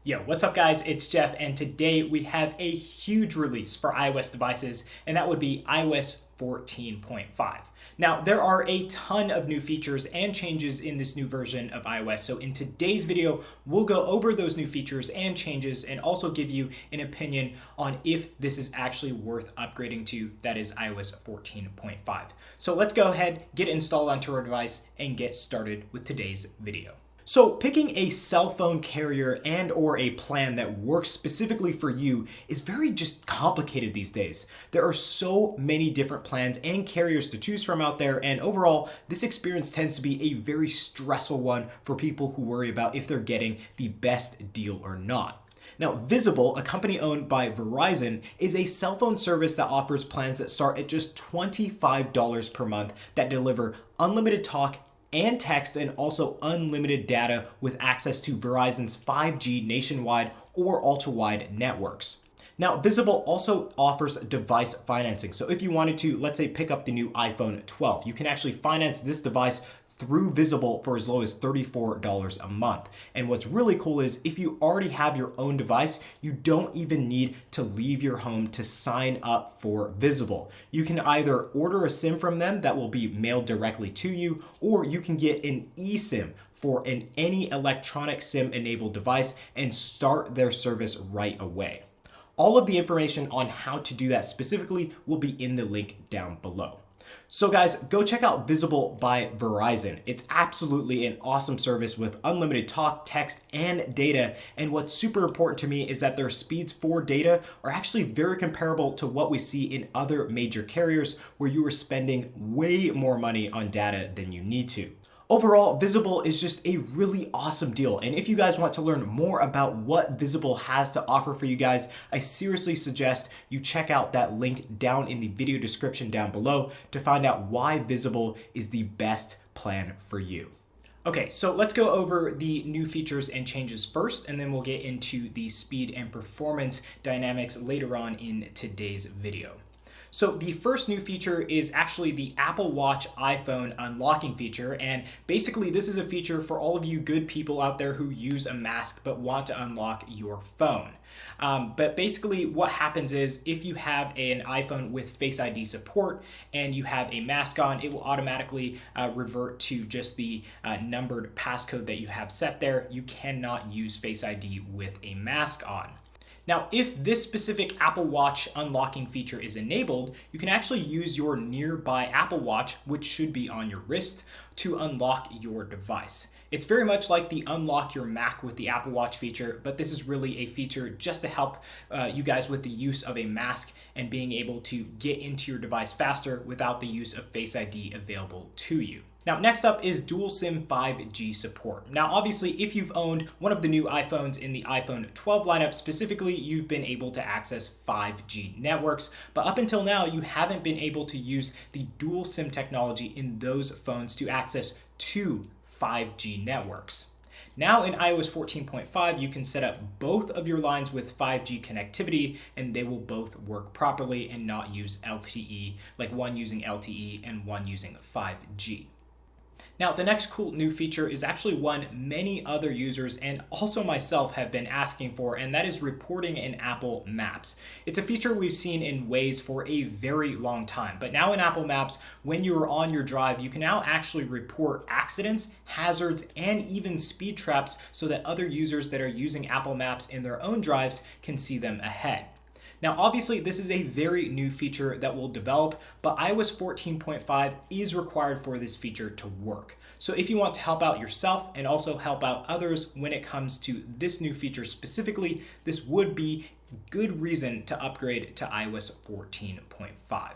Yo, what's up guys? It's Jeff, and today we have a huge release for iOS devices, and that would be iOS 14.5. Now, there are a ton of new features and changes in this new version of iOS, so in today's video, we'll go over those new features and changes and also give you an opinion on if this is actually worth upgrading to, that is iOS 14.5. So let's go ahead, get it installed onto our device, and get started with today's video. So picking a cell phone carrier and or a plan that works specifically for you is very just complicated these days. There are so many different plans and carriers to choose from out there, and overall, this experience tends to be a very stressful one for people who worry about if they're getting the best deal or not. Now, Visible, a company owned by Verizon, is a cell phone service that offers plans that start at just $25 per month that deliver unlimited talk and text, and also unlimited data with access to Verizon's 5G nationwide or ultra-wide networks. Now, Visible also offers device financing. So if you wanted to, let's say, pick up the new iPhone 12, you can actually finance this device through Visible for as low as $34 a month. And what's really cool is if you already have your own device, you don't even need to leave your home to sign up for Visible. You can either order a SIM from them that will be mailed directly to you, or you can get an eSIM for any electronic SIM enabled device and start their service right away. All of the information on how to do that specifically will be in the link down below. So guys, go check out Visible by Verizon. It's absolutely an awesome service with unlimited talk, text, and data. And what's super important to me is that their speeds for data are actually very comparable to what we see in other major carriers where you are spending way more money on data than you need to. Overall, Visible is just a really awesome deal. And if you guys want to learn more about what Visible has to offer for you guys, I seriously suggest you check out that link down in the video description down below to find out why Visible is the best plan for you. Okay, so let's go over the new features and changes first, and then we'll get into the speed and performance dynamics later on in today's video. So the first new feature is actually the Apple Watch iPhone unlocking feature, and basically this is a feature for all of you good people out there who use a mask but want to unlock your phone. But basically what happens is if you have an iPhone with Face ID support and you have a mask on, it will automatically revert to just the numbered passcode that you have set there. You cannot use Face ID with a mask on. Now, if this specific Apple Watch unlocking feature is enabled, you can actually use your nearby Apple Watch, which should be on your wrist, to unlock your device. It's very much like the unlock your Mac with the Apple Watch feature, but this is really a feature just to help you guys with the use of a mask and being able to get into your device faster without the use of Face ID available to you. Now, next up is dual SIM 5G support. Now, obviously, if you've owned one of the new iPhones in the iPhone 12 lineup specifically, you've been able to access 5G networks, but up until now, you haven't been able to use the dual SIM technology in those phones to access two 5G networks. Now in iOS 14.5, you can set up both of your lines with 5G connectivity, and they will both work properly and not use LTE, like one using LTE and one using 5G. Now, the next cool new feature is actually one many other users and also myself have been asking for, and that is reporting in Apple Maps. It's a feature we've seen in Waze for a very long time, but now in Apple Maps, when you are on your drive, you can now actually report accidents, hazards, and even speed traps so that other users that are using Apple Maps in their own drives can see them ahead. Now, obviously, this is a very new feature that will develop, but iOS 14.5 is required for this feature to work. So if you want to help out yourself and also help out others when it comes to this new feature specifically, this would be good reason to upgrade to iOS 14.5.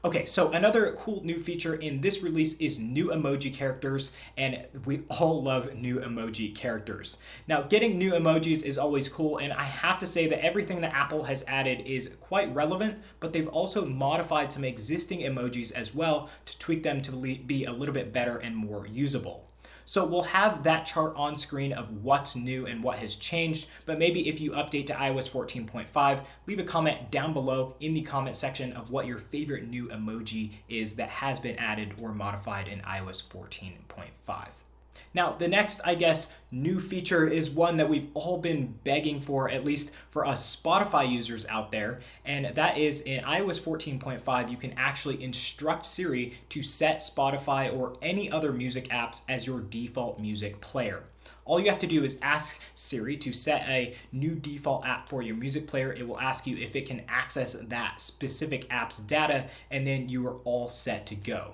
Okay, so another cool new feature in this release is new emoji characters, and we all love new emoji characters. Now, getting new emojis is always cool, and I have to say that everything that Apple has added is quite relevant, but they've also modified some existing emojis as well to tweak them to be a little bit better and more usable. So we'll have that chart on screen of what's new and what has changed, but maybe if you update to iOS 14.5, leave a comment down below in the comment section of what your favorite new emoji is that has been added or modified in iOS 14.5. Now, the next, I guess, new feature is one that we've all been begging for, at least for us Spotify users out there, and that is in iOS 14.5, you can actually instruct Siri to set Spotify or any other music apps as your default music player. All you have to do is ask Siri to set a new default app for your music player. It will ask you if it can access that specific app's data, and then you are all set to go.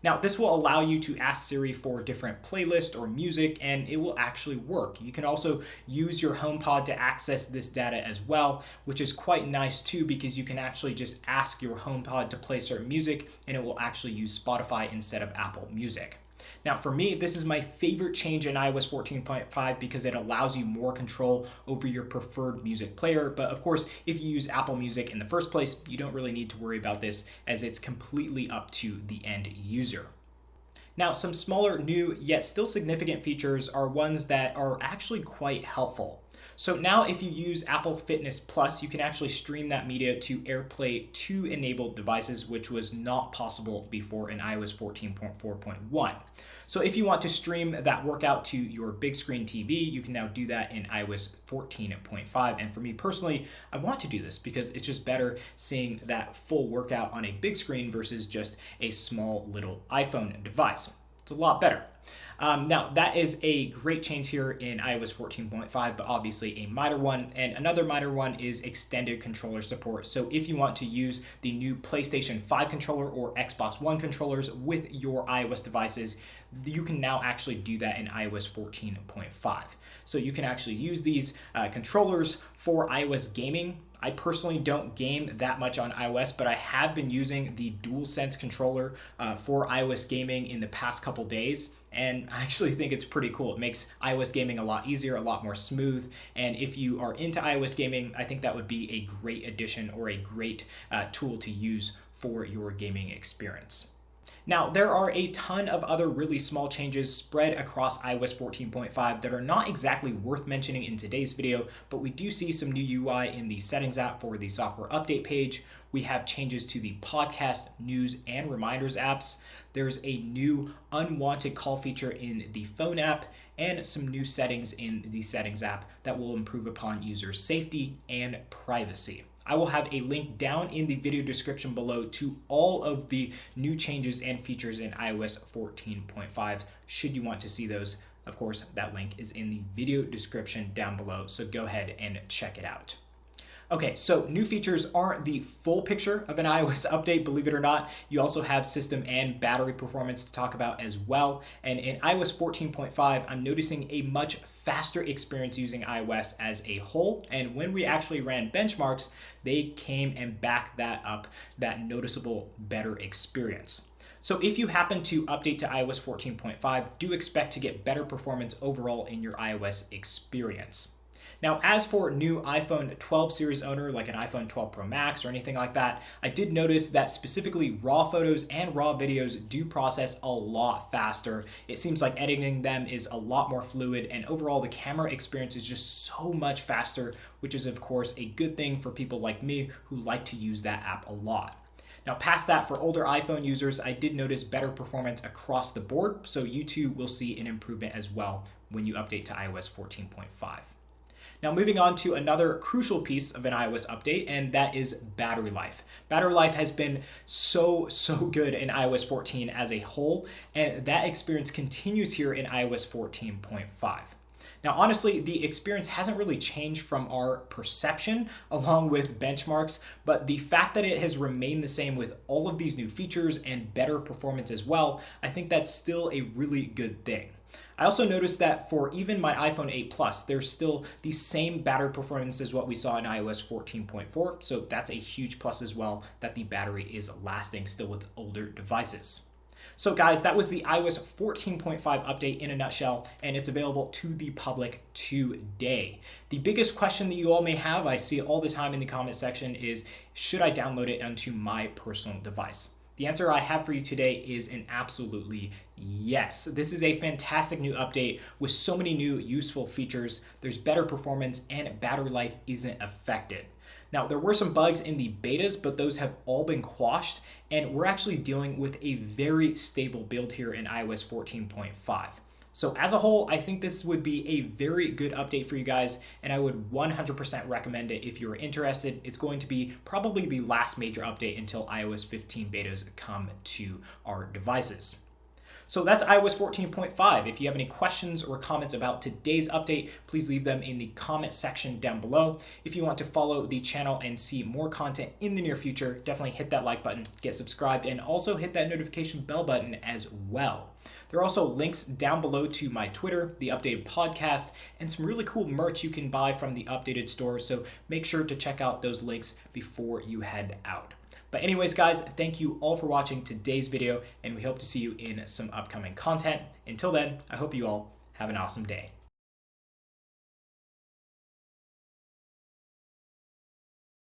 Now, this will allow you to ask Siri for different playlists or music, and it will actually work. You can also use your HomePod to access this data as well, which is quite nice too, because you can actually just ask your HomePod to play certain music, and it will actually use Spotify instead of Apple Music. Now, for me, this is my favorite change in iOS 14.5 because it allows you more control over your preferred music player. But of course, if you use Apple Music in the first place, you don't really need to worry about this, as it's completely up to the end user. Now, some smaller, new, yet still significant features are ones that are actually quite helpful. So now if you use Apple Fitness Plus, you can actually stream that media to AirPlay 2 enabled devices, which was not possible before in iOS 14.4.1. So if you want to stream that workout to your big screen TV, you can now do that in iOS 14.5. And for me personally, I want to do this because it's just better seeing that full workout on a big screen versus just a small little iPhone device. It's a lot better. Now, that is a great change here in iOS 14.5, but obviously a minor one. And another minor one is extended controller support. So if you want to use the new PlayStation 5 controller or Xbox One controllers with your iOS devices, you can now actually do that in iOS 14.5. So you can actually use these controllers for iOS gaming. I personally don't game that much on iOS, but I have been using the DualSense controller for iOS gaming in the past couple days, and I actually think it's pretty cool. It makes iOS gaming a lot easier, a lot more smooth, and if you are into iOS gaming, I think that would be a great addition or a great tool to use for your gaming experience. Now, there are a ton of other really small changes spread across iOS 14.5 that are not exactly worth mentioning in today's video, but we do see some new UI in the settings app for the software update page. We have changes to the podcast, news, and reminders apps. There's a new unwanted call feature in the phone app and some new settings in the settings app that will improve upon user safety and privacy. I will have a link down in the video description below to all of the new changes and features in iOS 14.5 should you want to see those. Of course, that link is in the video description down below, so go ahead and check it out. Okay, so new features aren't the full picture of an iOS update, believe it or not. You also have system and battery performance to talk about as well. And in iOS 14.5, I'm noticing a much faster experience using iOS as a whole. And when we actually ran benchmarks, they came and backed that up, that noticeable better experience. So if you happen to update to iOS 14.5, do expect to get better performance overall in your iOS experience. Now, as for new iPhone 12 series owner, like an iPhone 12 Pro Max or anything like that, I did notice that specifically raw photos and raw videos do process a lot faster. It seems like editing them is a lot more fluid, and overall the camera experience is just so much faster, which is of course a good thing for people like me who like to use that app a lot. Now, past that, for older iPhone users, I did notice better performance across the board, so you too will see an improvement as well when you update to iOS 14.5. Now, moving on to another crucial piece of an iOS update, and that is battery life. Battery life has been so good in iOS 14 as a whole, and that experience continues here in iOS 14.5. Now, honestly, the experience hasn't really changed from our perception along with benchmarks, but the fact that it has remained the same with all of these new features and better performance as well, I think that's still a really good thing. I also noticed that for even my iPhone 8 Plus, there's still the same battery performance as what we saw in iOS 14.4, so that's a huge plus as well, that the battery is lasting still with older devices. So guys, that was the iOS 14.5 update in a nutshell, and it's available to the public today. The biggest question that you all may have, I see it all the time in the comment section, is should I download it onto my personal device? The answer I have for you today is an absolutely yes. This is a fantastic new update with so many new useful features. There's better performance and battery life isn't affected. Now, there were some bugs in the betas, but those have all been quashed, and we're actually dealing with a very stable build here in iOS 14.5. So as a whole, I think this would be a very good update for you guys, and I would 100% recommend it if you're interested. It's going to be probably the last major update until iOS 15 betas come to our devices. So that's iOS 14.5. If you have any questions or comments about today's update, please leave them in the comment section down below. If you want to follow the channel and see more content in the near future, definitely hit that like button, get subscribed, and also hit that notification bell button as well. There are also links down below to my Twitter, the updated podcast, and some really cool merch you can buy from the updated store, so make sure to check out those links before you head out. But anyways, guys, thank you all for watching today's video, and we hope to see you in some upcoming content. Until then, I hope you all have an awesome day.